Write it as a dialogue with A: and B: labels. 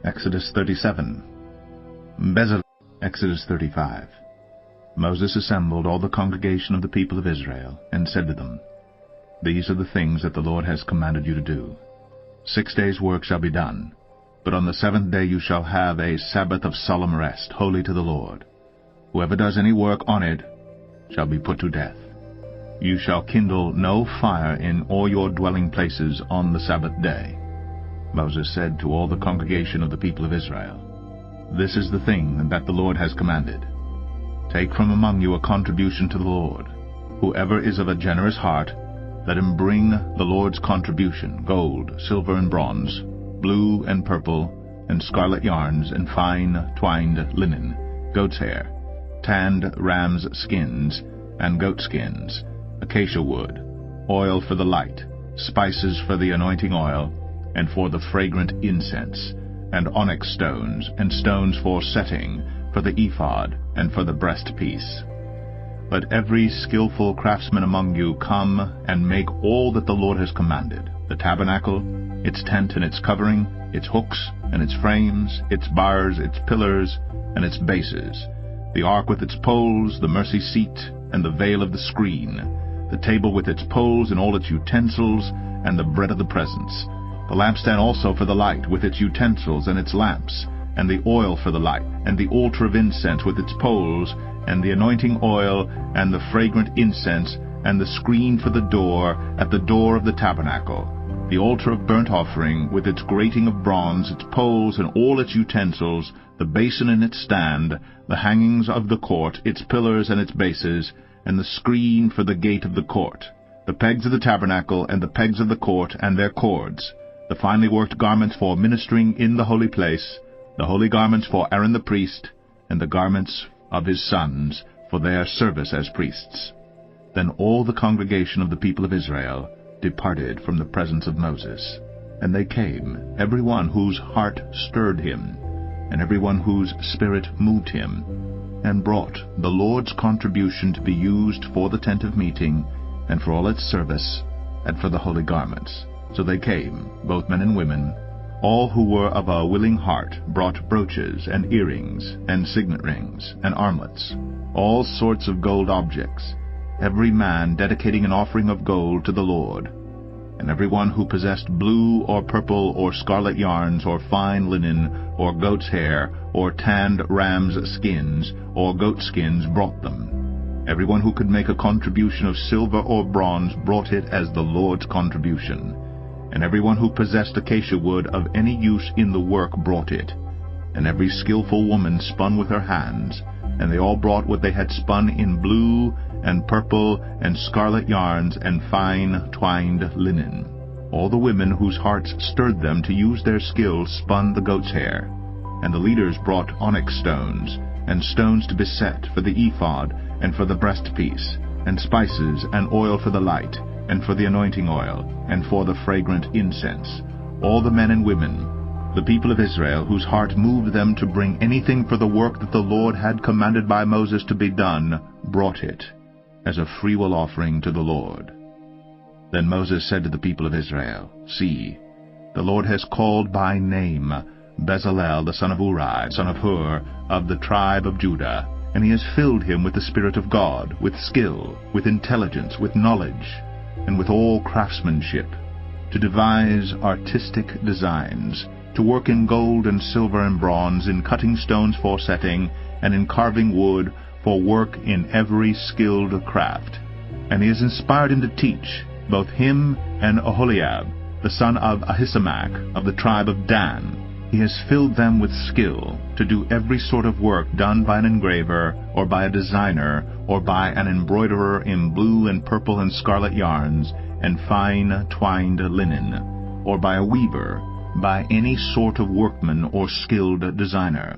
A: Exodus 37. Bezalel. Exodus 35. Moses assembled all the congregation of the people of Israel, and said to them, These are the things that the Lord has commanded you to do. 6 days' work shall be done, but on the 7th day you shall have a Sabbath of solemn rest, holy to the Lord. Whoever does any work on it shall be put to death. You shall kindle no fire in all your dwelling places on the Sabbath day. Moses said to all the congregation of the people of Israel, This is the thing that the Lord has commanded. Take from among you a contribution to the Lord. Whoever is of a generous heart, let him bring the Lord's contribution, gold, silver, and bronze, blue and purple, and scarlet yarns, and fine twined linen, goat's hair, tanned ram's skins, and goat skins, acacia wood, oil for the light, spices for the anointing oil, and for the fragrant incense, and onyx stones, and stones for setting, for the ephod, and for the breastpiece. Let every skillful craftsman among you come and make all that the Lord has commanded, the tabernacle, its tent and its covering, its hooks and its frames, its bars, its pillars, and its bases, the ark with its poles, the mercy seat, and the veil of the screen, the table with its poles and all its utensils, and the bread of the presence, the lampstand also for the light, with its utensils and its lamps, and the oil for the light, and the altar of incense with its poles, and the anointing oil, and the fragrant incense, and the screen for the door, at the door of the tabernacle, the altar of burnt offering, with its grating of bronze, its poles, and all its utensils, the basin and its stand, the hangings of the court, its pillars and its bases, and the screen for the gate of the court, the pegs of the tabernacle, and the pegs of the court, and their cords, the finely worked garments for ministering in the holy place, the holy garments for Aaron the priest, and the garments of his sons for their service as priests. Then all the congregation of the people of Israel departed from the presence of Moses. And they came, every one whose heart stirred him, and every one whose spirit moved him, and brought the Lord's contribution to be used for the tent of meeting, and for all its service, and for the holy garments. So they came, both men and women. All who were of a willing heart brought brooches, and earrings, and signet rings, and armlets, all sorts of gold objects, every man dedicating an offering of gold to the Lord. And every one who possessed blue or purple or scarlet yarns, or fine linen, or goat's hair, or tanned ram's skins, or goat skins brought them. Every one who could make a contribution of silver or bronze brought it as the Lord's contribution. And every one who possessed acacia wood of any use in the work brought it. And every skillful woman spun with her hands, and they all brought what they had spun in blue, and purple, and scarlet yarns, and fine twined linen. All the women whose hearts stirred them to use their skill spun the goat's hair. And the leaders brought onyx stones, and stones to beset for the ephod, and for the breastpiece, and spices, and oil for the light, and for the anointing oil, and for the fragrant incense. All the men and women, the people of Israel, whose heart moved them to bring anything for the work that the Lord had commanded by Moses to be done, brought it, as a freewill offering to the Lord. Then Moses said to the people of Israel, See, the Lord has called by name Bezalel the son of Uri, son of Hur, of the tribe of Judah, and he has filled him with the Spirit of God, with skill, with intelligence, with knowledge, and with all craftsmanship, to devise artistic designs, to work in gold and silver and bronze, in cutting stones for setting, and in carving wood, for work in every skilled craft. And he has inspired him to teach, both him and Oholiab, the son of Ahisamach, of the tribe of Dan. He has filled them with skill to do every sort of work done by an engraver, or by a designer, or by an embroiderer in blue and purple and scarlet yarns, and fine twined linen, or by a weaver, by any sort of workman or skilled designer.